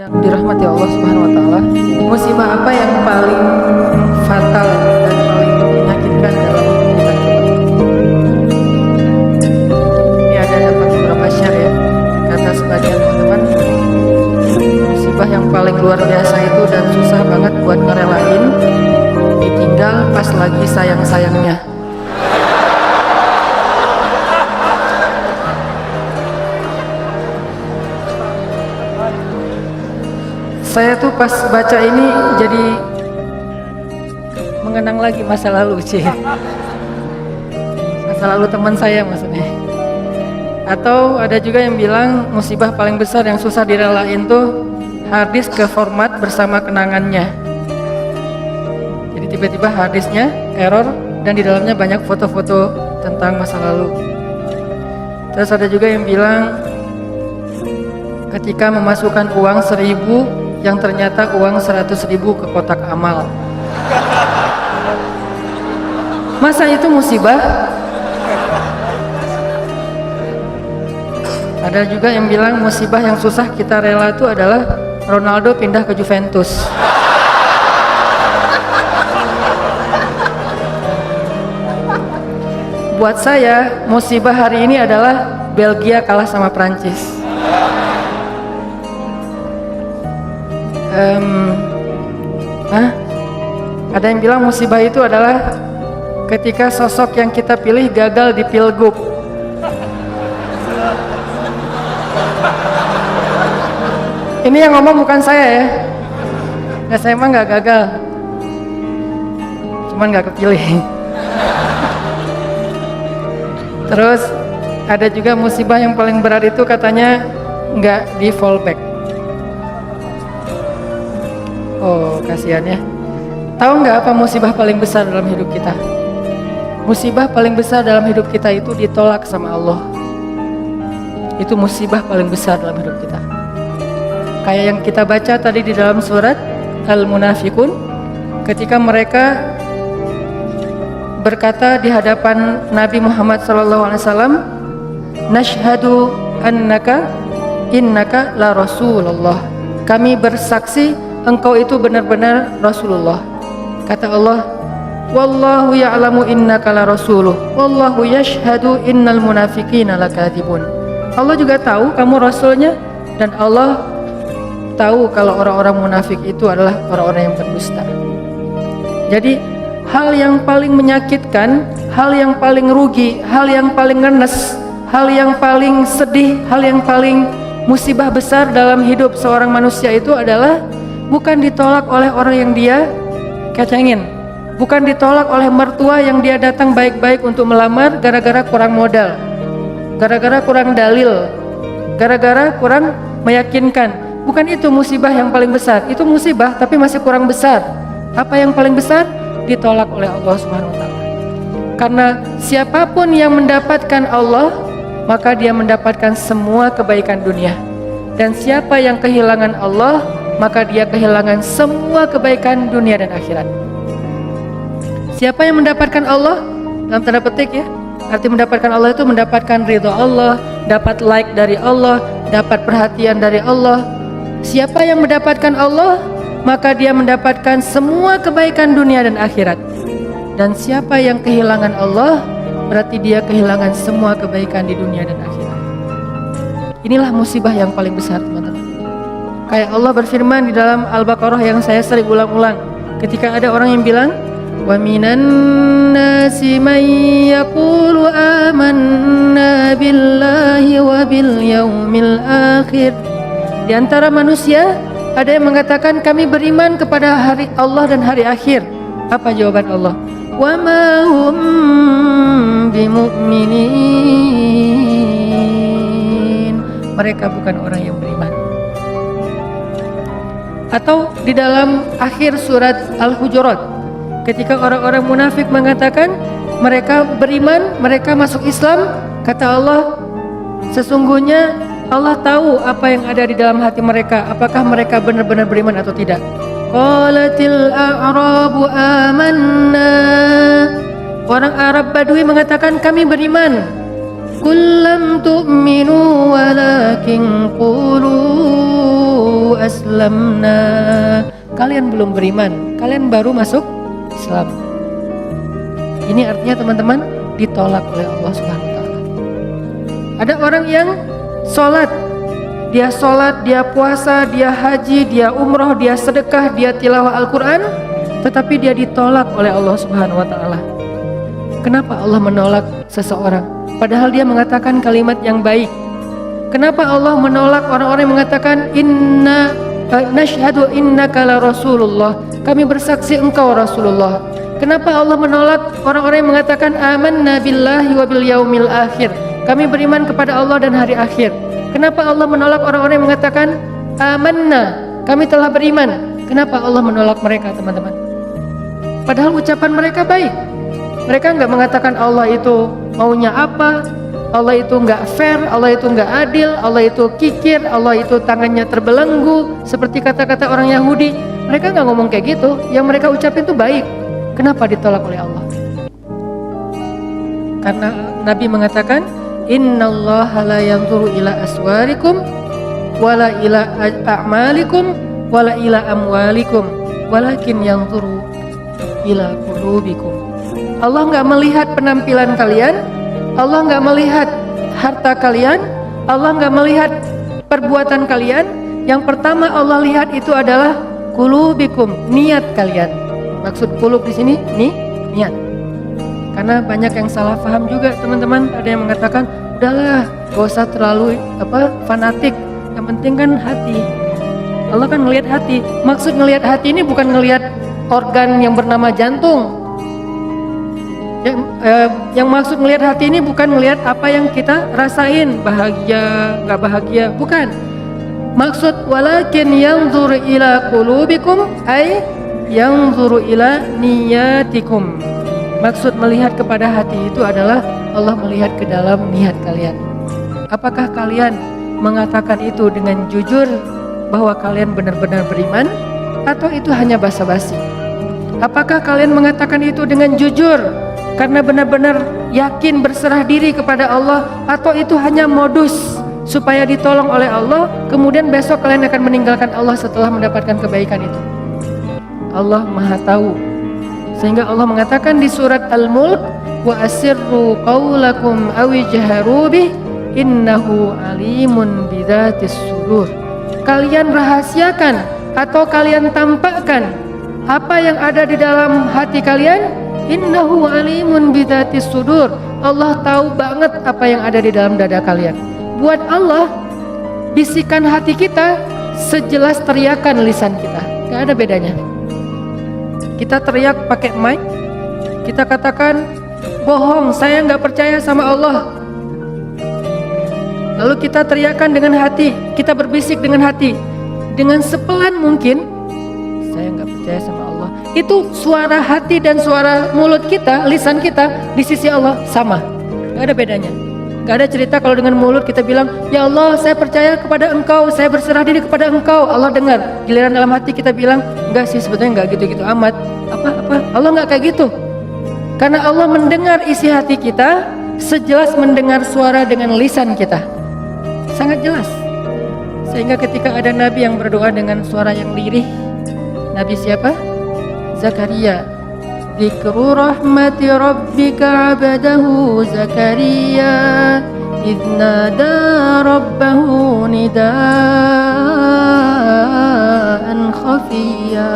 Yang dirahmati Allah Subhanahu wa taala, musibah apa yang paling fatal dan paling menyakitkan dalam hidup kita coba? Ini ada dapat beberapa share ya. Kata sebagian teman-teman, musibah yang paling luar biasa itu dan susah banget buat ngerelain, ditinggal pas lagi sayang-sayangnya. Saya tuh pas baca ini jadi mengenang lagi masa lalu sih. Masa lalu teman saya maksudnya. Atau ada juga yang bilang musibah paling besar yang susah direlain tuh harddisk ke format bersama kenangannya. Jadi tiba-tiba harddisknya error dan di dalamnya banyak foto-foto tentang masa lalu. Terus ada juga yang bilang ketika memasukkan uang 1.000 yang ternyata uang 100.000 ke kotak amal. Masa itu musibah? Ada juga yang bilang musibah yang susah kita rela itu adalah Ronaldo pindah ke Juventus. Buat saya musibah hari ini adalah Belgia kalah sama Prancis. Ada yang bilang musibah itu adalah ketika sosok yang kita pilih gagal di pilgub. Ini yang ngomong bukan saya ya. Nah, saya emang nggak gagal, cuman nggak kepilih. Terus ada juga musibah yang paling berat itu katanya nggak di fallback. Oh, kasihan ya. Tahu nggak apa musibah paling besar dalam hidup kita? Musibah paling besar dalam hidup kita itu ditolak sama Allah. Itu musibah paling besar dalam hidup kita. Kayak yang kita baca tadi di dalam surat Al-Munafiqun, ketika mereka berkata di hadapan Nabi Muhammad SAW, "Nashhadu annaka innaka la Rasulullah." Kami bersaksi engkau itu benar-benar Rasulullah. Kata Allah, "Wallahu ya'lamu innaka la rasuluh, wallahu yashhadu innal munafiqina lakadzibun." Allah juga tahu kamu rasulnya dan Allah tahu kalau orang-orang munafik itu adalah orang-orang yang berdusta. Jadi hal yang paling menyakitkan, hal yang paling rugi, hal yang paling ngenes, hal yang paling sedih, hal yang paling musibah besar dalam hidup seorang manusia itu adalah bukan ditolak oleh orang yang dia kecengin, bukan ditolak oleh mertua yang dia datang baik-baik untuk melamar gara-gara kurang modal, gara-gara kurang dalil, gara-gara kurang meyakinkan. Bukan itu musibah yang paling besar. Itu musibah tapi masih kurang besar. Apa yang paling besar? Ditolak oleh Allah Subhanahu wa taala. Karena siapapun yang mendapatkan Allah, maka dia mendapatkan semua kebaikan dunia. Dan siapa yang kehilangan Allah, maka dia kehilangan semua kebaikan dunia dan akhirat. Siapa yang mendapatkan Allah? Dalam tanda petik ya. Arti mendapatkan Allah itu mendapatkan ridha Allah, dapat like dari Allah, dapat perhatian dari Allah. Siapa yang mendapatkan Allah, maka dia mendapatkan semua kebaikan dunia dan akhirat. Dan siapa yang kehilangan Allah, berarti dia kehilangan semua kebaikan di dunia dan akhirat. Inilah musibah yang paling besar, teman-teman. Kayak Allah berfirman di dalam Al-Baqarah yang saya sering ulang-ulang, ketika ada orang yang bilang, "Wa minan nasi man yaqulu amanna billahi wa bil yaumil akhir." Di antara manusia ada yang mengatakan kami beriman kepada hari Allah dan hari akhir. Apa jawaban Allah? "Wa ma hum bimu'minin." Mereka bukan orang yang beriman. Atau di dalam akhir surat Al-Hujurat, ketika orang-orang munafik mengatakan mereka beriman, mereka masuk Islam, kata Allah, sesungguhnya Allah tahu apa yang ada di dalam hati mereka, apakah mereka benar-benar beriman atau tidak. Qalatil a'rabu amanna. Orang Arab Badui mengatakan kami beriman. Qul lam tu'minu walakin qulu aslamna. Kalian belum beriman, kalian baru masuk Islam. Ini artinya teman-teman ditolak oleh Allah Subhanahu wa taala. Ada orang yang sholat, dia puasa, dia haji, dia umroh, dia sedekah, dia tilawah Al-Quran, tetapi dia ditolak oleh Allah Subhanahu wa taala. Kenapa Allah menolak seseorang? Padahal dia mengatakan kalimat yang baik. Kenapa Allah menolak orang-orang yang mengatakan inna nashhadu innaka la rasulullah, kami bersaksi engkau Rasulullah? Kenapa Allah menolak orang-orang yang mengatakan amanna billahi wa bil yaumil akhir, kami beriman kepada Allah dan hari akhir? Kenapa Allah menolak orang-orang yang mengatakan amanna, kami telah beriman? Kenapa Allah menolak mereka, teman-teman? Padahal ucapan mereka baik. Mereka nggak mengatakan Allah itu maunya apa, Allah itu nggak fair, Allah itu nggak adil, Allah itu kikir, Allah itu tangannya terbelenggu, seperti kata-kata orang Yahudi. Mereka nggak ngomong kayak gitu. Yang mereka ucapin itu baik. Kenapa ditolak oleh Allah? Karena Nabi mengatakan innallaha la yanzuru ila aswarikum wala ila a'malikum wala ila amwalikum walakin yanzuru ila qulubikum. Allah nggak melihat penampilan kalian, Allah nggak melihat harta kalian, Allah nggak melihat perbuatan kalian. Yang pertama Allah lihat itu adalah qulubikum, niat kalian. Maksud qulub di sini niat. Karena banyak yang salah paham juga, teman-teman. Ada yang mengatakan udahlah, gak usah terlalu fanatik. Yang penting kan hati. Allah kan ngelihat hati. Maksud ngelihat hati ini bukan ngelihat organ yang bernama jantung. Yang maksud ngelihat hati ini bukan ngelihat apa yang kita rasain, bahagia, nggak bahagia, bukan. Maksud walakin yanzur ila qulubikum ay yanzur ila niyatikum. Maksud melihat kepada hati itu adalah Allah melihat ke dalam niat kalian. Apakah kalian mengatakan itu dengan jujur bahwa kalian benar-benar beriman, atau itu hanya basa-basi? Apakah kalian mengatakan itu dengan jujur karena benar-benar yakin berserah diri kepada Allah, atau itu hanya modus supaya ditolong oleh Allah, kemudian besok kalian akan meninggalkan Allah setelah mendapatkan kebaikan itu? Allah Maha tahu. Sehingga Allah mengatakan di surat Al-Mulk, wa asirru qaulakum aw ijharu bih innahu alimun bidzatis sudur. Kalian rahasiakan atau kalian tampakkan apa yang ada di dalam hati kalian, innahu alimun bidzatis sudur. Allah tahu banget apa yang ada di dalam dada kalian. Buat Allah, bisikan hati kita sejelas teriakan lisan kita, gak ada bedanya. Kita teriak pakai mic, kita katakan bohong, saya nggak percaya sama Allah. Lalu kita teriakan dengan hati, kita berbisik dengan hati, dengan sepelan mungkin, saya nggak percaya sama Allah. Itu suara hati dan suara mulut kita, lisan kita di sisi Allah sama, nggak ada bedanya. Nggak ada cerita kalau dengan mulut kita bilang, ya Allah saya percaya kepada Engkau, saya berserah diri kepada Engkau, Allah dengar. Giliran dalam hati kita bilang, enggak sih, sebetulnya nggak gitu-gitu amat. Apa? Allah nggak kayak gitu. Karena Allah mendengar isi hati kita sejelas mendengar suara dengan lisan kita, sangat jelas. Sehingga ketika ada Nabi yang berdoa dengan suara yang lirih, Nabi siapa? Zakaria. Dzikru rahmati rabbika abadahu Zakaria idh nada rabbahu nidaan khafiyya.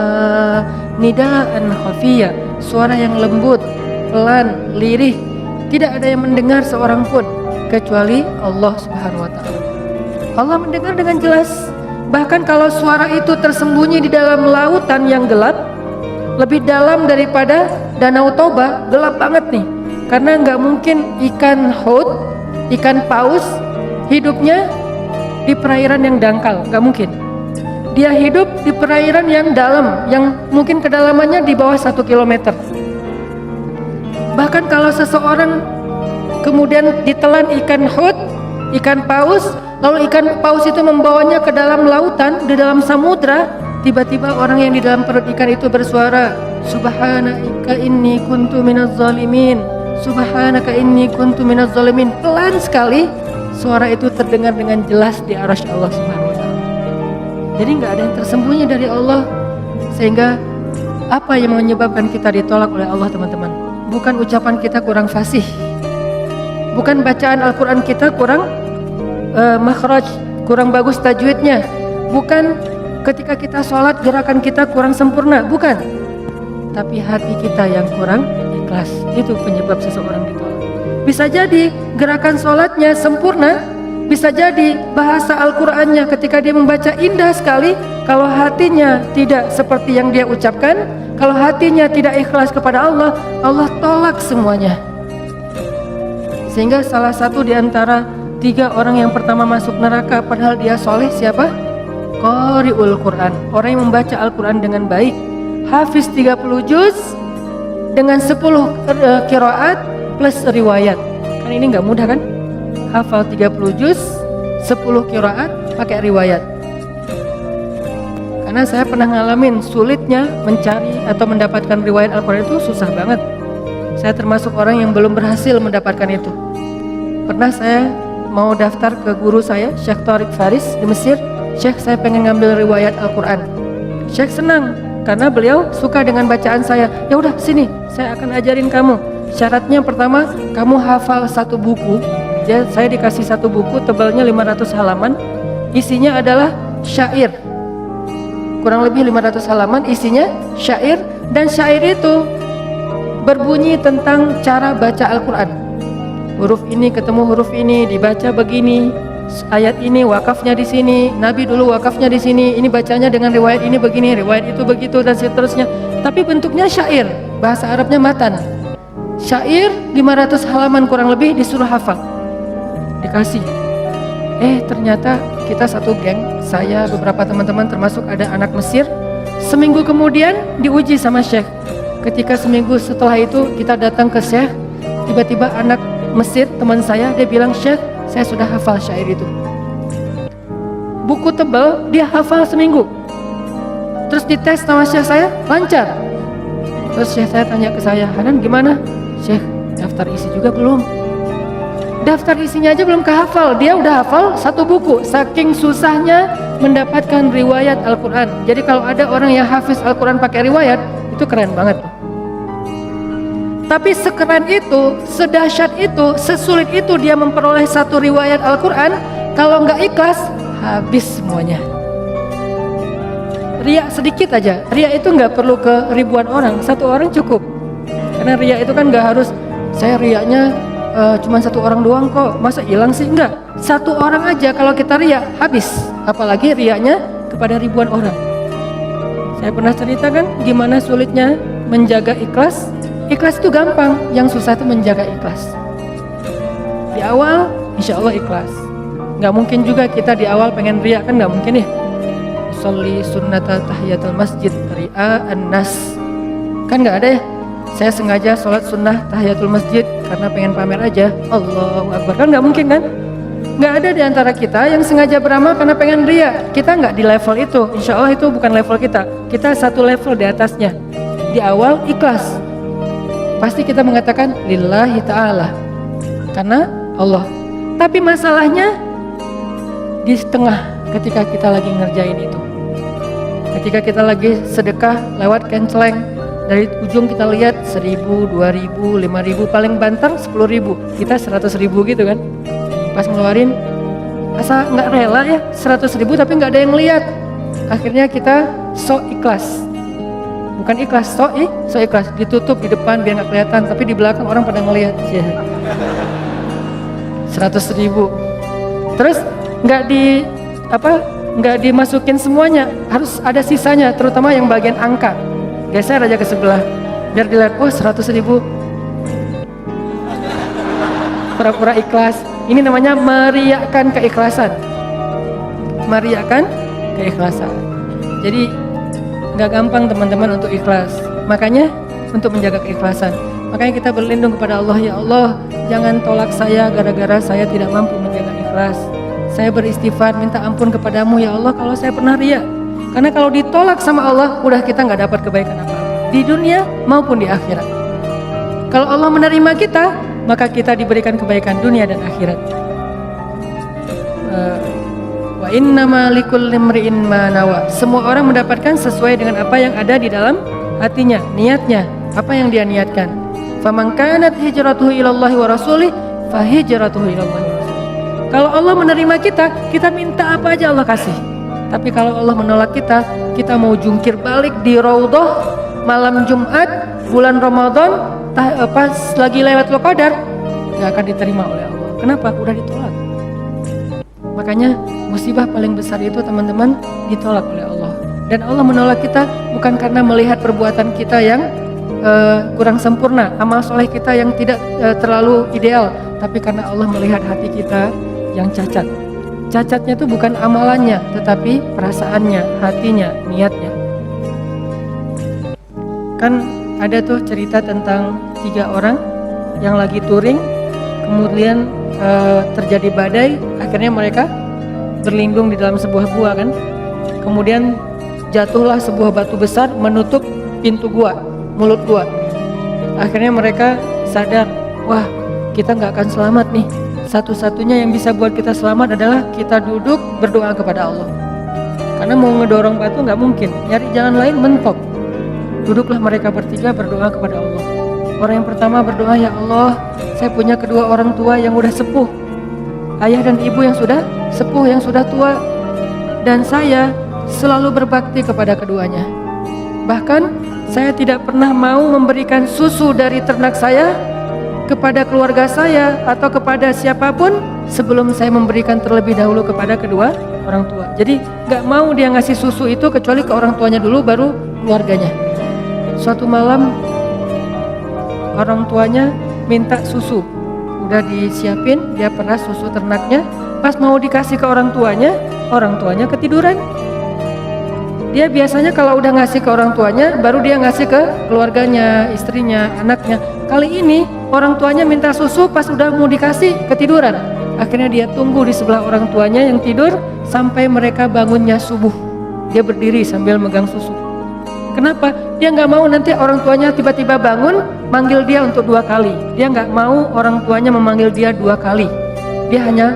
Nidaan khafiyya, suara yang lembut, pelan, lirih. Tidak ada yang mendengar seorang pun kecuali Allah Subhanahu wa taala. Allah mendengar dengan jelas. Bahkan kalau suara itu tersembunyi di dalam lautan yang gelap, lebih dalam daripada Danau Toba, gelap banget nih. Karena nggak mungkin ikan haut, ikan paus hidupnya di perairan yang dangkal, nggak mungkin. Dia hidup di perairan yang dalam, yang mungkin kedalamannya di bawah 1 kilometer. Bahkan kalau seseorang kemudian ditelan ikan haut, ikan paus, lalu ikan paus itu membawanya ke dalam lautan, di dalam samudra, tiba-tiba orang yang di dalam perut ikan itu bersuara, Subhanaka inni kuntu minaz zalimin, Subhanaka inni kuntu minaz zalimin. Pelan sekali suara itu terdengar dengan jelas di arasy Allah Subhanahu wa taala. Jadi nggak ada yang tersembunyi dari Allah. Sehingga apa yang menyebabkan kita ditolak oleh Allah, teman-teman? Bukan ucapan kita kurang fasih, bukan bacaan Al-Quran kita kurang makhraj, kurang bagus tajwidnya, bukan ketika kita sholat gerakan kita kurang sempurna, bukan. Tapi hati kita yang kurang ikhlas, itu penyebab seseorang ditolak. Bisa jadi gerakan sholatnya sempurna, bisa jadi bahasa Al-Qurannya ketika dia membaca indah sekali, kalau hatinya tidak seperti yang dia ucapkan, kalau hatinya tidak ikhlas kepada Allah, Allah tolak semuanya. Sehingga salah satu di antara 3 orang yang pertama masuk neraka padahal dia soleh siapa? Qari'ul Quran, orang yang membaca Al-Quran dengan baik, hafiz 30 juz dengan 10 qiraat plus riwayat. Kan ini nggak mudah kan? Hafal 30 juz, 10 qiraat pakai riwayat. Karena saya pernah ngalamin sulitnya mencari atau mendapatkan riwayat Al-Quran itu susah banget. Saya termasuk orang yang belum berhasil mendapatkan itu. Pernah saya mau daftar ke guru saya, Syekh Tariq Faris di Mesir. Syekh, saya pengen ngambil riwayat Al-Quran. Syekh senang karena beliau suka dengan bacaan saya. Ya udah sini, saya akan ajarin kamu. Syaratnya pertama, kamu hafal 1 buku. Saya dikasih 1 buku tebalnya 500 halaman. Isinya adalah syair. Kurang lebih 500 halaman isinya syair, dan syair itu berbunyi tentang cara baca Al-Quran. Huruf ini ketemu huruf ini dibaca begini, ayat ini wakafnya di sini, Nabi dulu wakafnya di sini, ini bacanya dengan riwayat ini begini, riwayat itu begitu, dan seterusnya. Tapi bentuknya syair, bahasa Arabnya matan. Syair 500 halaman kurang lebih disuruh hafal. Dikasih. Ternyata kita satu geng, saya beberapa teman-teman termasuk ada anak Mesir. Seminggu kemudian diuji sama Syekh. Ketika seminggu setelah itu kita datang ke Syekh, tiba-tiba anak Mesir teman saya, dia bilang, Syekh, saya sudah hafal syair itu. Buku tebal dia hafal seminggu. Terus dites sama Syekh saya, lancar. Terus Syekh saya tanya ke saya, Hanan gimana? Syekh, daftar isi juga belum? Daftar isinya aja belum kehafal, dia udah hafal 1 buku. Saking susahnya mendapatkan riwayat Al-Quran. Jadi kalau ada orang yang hafiz Al-Quran pakai riwayat, itu keren banget. Tapi sekeren itu, sedahsyat itu, sesulit itu dia memperoleh 1 riwayat Al-Quran, kalau nggak ikhlas, habis semuanya. Riya sedikit aja, riya itu nggak perlu ke ribuan orang, 1 orang cukup. Karena riya itu kan nggak harus, saya riyanya cuma 1 orang doang kok, masa hilang sih? Enggak, 1 orang aja kalau kita riya habis, apalagi riyanya kepada ribuan orang. Saya pernah cerita kan gimana sulitnya menjaga ikhlas. Ikhlas itu gampang, yang susah itu menjaga ikhlas. Di awal insya Allah ikhlas. Nggak mungkin juga kita di awal pengen riya, kan nggak mungkin ya. Sholli sunnata tahiyatul masjid ri'a an-nas, kan nggak ada ya. Saya sengaja sholat sunnah tahiyatul masjid karena pengen pamer aja, Allahu Akbar, kan nggak mungkin kan? Nggak ada di antara kita yang sengaja beramal karena pengen ria. Kita nggak di level itu, insya Allah itu bukan level kita. Kita 1 level di atasnya. Di awal ikhlas, pasti kita mengatakan lillahi ta'ala, karena Allah. Tapi masalahnya di setengah ketika kita lagi ngerjain itu. Ketika kita lagi sedekah lewat kenceleng, dari ujung kita lihat 1.000, 2.000, 5.000, paling banter 10.000, kita 100.000 gitu kan. Pas ngeluarin, asa nggak rela ya 100.000 tapi nggak ada yang lihat. Akhirnya kita sok ikhlas, bukan ikhlas, sok ikhlas, ditutup di depan biar nggak kelihatan, tapi di belakang orang pada ngelihat. 100.000, terus nggak dimasukin semuanya, harus ada sisanya, terutama yang bagian angka. Geser aja ke sebelah biar dilihat, 100.000. Pura-pura ikhlas. Ini namanya meriakkan keikhlasan. Meriakkan keikhlasan. Jadi nggak gampang teman-teman untuk ikhlas. Makanya untuk menjaga keikhlasan, makanya kita berlindung kepada Allah. Ya Allah, jangan tolak saya gara-gara saya tidak mampu menjaga ikhlas. Saya beristighfar minta ampun kepadamu ya Allah kalau saya pernah riya. Karena kalau ditolak sama Allah, udah kita nggak dapat kebaikan apa-apa di dunia maupun di akhirat. Kalau Allah menerima kita, maka kita diberikan kebaikan dunia dan akhirat. Wa innama likulli imri'in ma nawa. Semua orang mendapatkan sesuai dengan apa yang ada di dalam hatinya, niatnya, apa yang dia niatkan. Faman kanat hijratuhu ilallahi wa rasulih fa hijratuhu ilallahi wa rasulih. Kalau Allah menerima kita, kita minta apa aja Allah kasih. Tapi kalau Allah menolak kita, kita mau jungkir balik di raudhah malam Jumat bulan Ramadan pas lagi Lailatul Qadar, gak akan diterima oleh Allah. Kenapa? Udah ditolak. Makanya musibah paling besar itu teman-teman ditolak oleh Allah. Dan Allah menolak kita bukan karena melihat perbuatan kita yang kurang sempurna, amal soleh kita yang tidak terlalu ideal, tapi karena Allah melihat hati kita yang cacat. Cacatnya itu bukan amalannya, tetapi perasaannya, hatinya, niatnya. Kan ada tuh cerita tentang 3 orang yang lagi touring, kemudian terjadi badai, akhirnya mereka berlindung di dalam sebuah gua kan. Kemudian jatuhlah sebuah batu besar menutup pintu gua, mulut gua. Akhirnya mereka sadar, wah kita nggak akan selamat nih. Satu-satunya yang bisa buat kita selamat adalah kita duduk berdoa kepada Allah. Karena mau ngedorong batu nggak mungkin, nyari jalan lain mentok. Duduklah mereka bertiga berdoa kepada Allah. Orang yang pertama berdoa, ya Allah, saya punya kedua orang tua yang udah sepuh, ayah dan ibu yang sudah sepuh, yang sudah tua, dan saya selalu berbakti kepada keduanya. Bahkan saya tidak pernah mau memberikan susu dari ternak saya kepada keluarga saya atau kepada siapapun sebelum saya memberikan terlebih dahulu kepada kedua orang tua. Jadi gak mau dia ngasih susu itu kecuali ke orang tuanya dulu baru keluarganya. Suatu malam orang tuanya minta susu, udah disiapin, dia peras susu ternaknya. Pas mau dikasih ke orang tuanya ketiduran. Dia biasanya kalau udah ngasih ke orang tuanya, baru dia ngasih ke keluarganya, istrinya, anaknya. Kali ini orang tuanya minta susu, pas udah mau dikasih ketiduran. Akhirnya dia tunggu di sebelah orang tuanya yang tidur sampai mereka bangunnya subuh. Dia berdiri sambil megang susu. Kenapa? Dia nggak mau nanti orang tuanya tiba-tiba bangun manggil dia untuk 2 kali. Dia nggak mau orang tuanya memanggil dia 2 kali. Dia hanya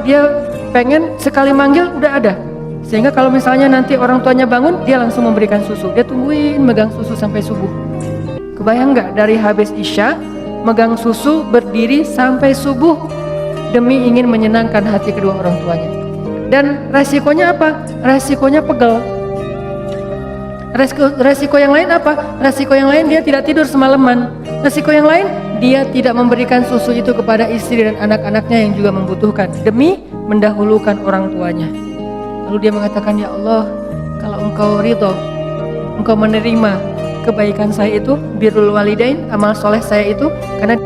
dia pengen sekali manggil udah ada. Sehingga kalau misalnya nanti orang tuanya bangun, dia langsung memberikan susu. Dia tungguin megang susu sampai subuh. Kebayang nggak dari habis Isya megang susu berdiri sampai subuh demi ingin menyenangkan hati kedua orang tuanya. Dan resikonya apa? Resikonya pegel. Resiko yang lain apa? Resiko yang lain dia tidak tidur semalaman. Resiko yang lain dia tidak memberikan susu itu kepada istri dan anak-anaknya yang juga membutuhkan demi mendahulukan orang tuanya. Lalu dia mengatakan, ya Allah, kalau engkau ridho, engkau menerima kebaikan saya itu, birrul walidain, amal soleh saya itu, karena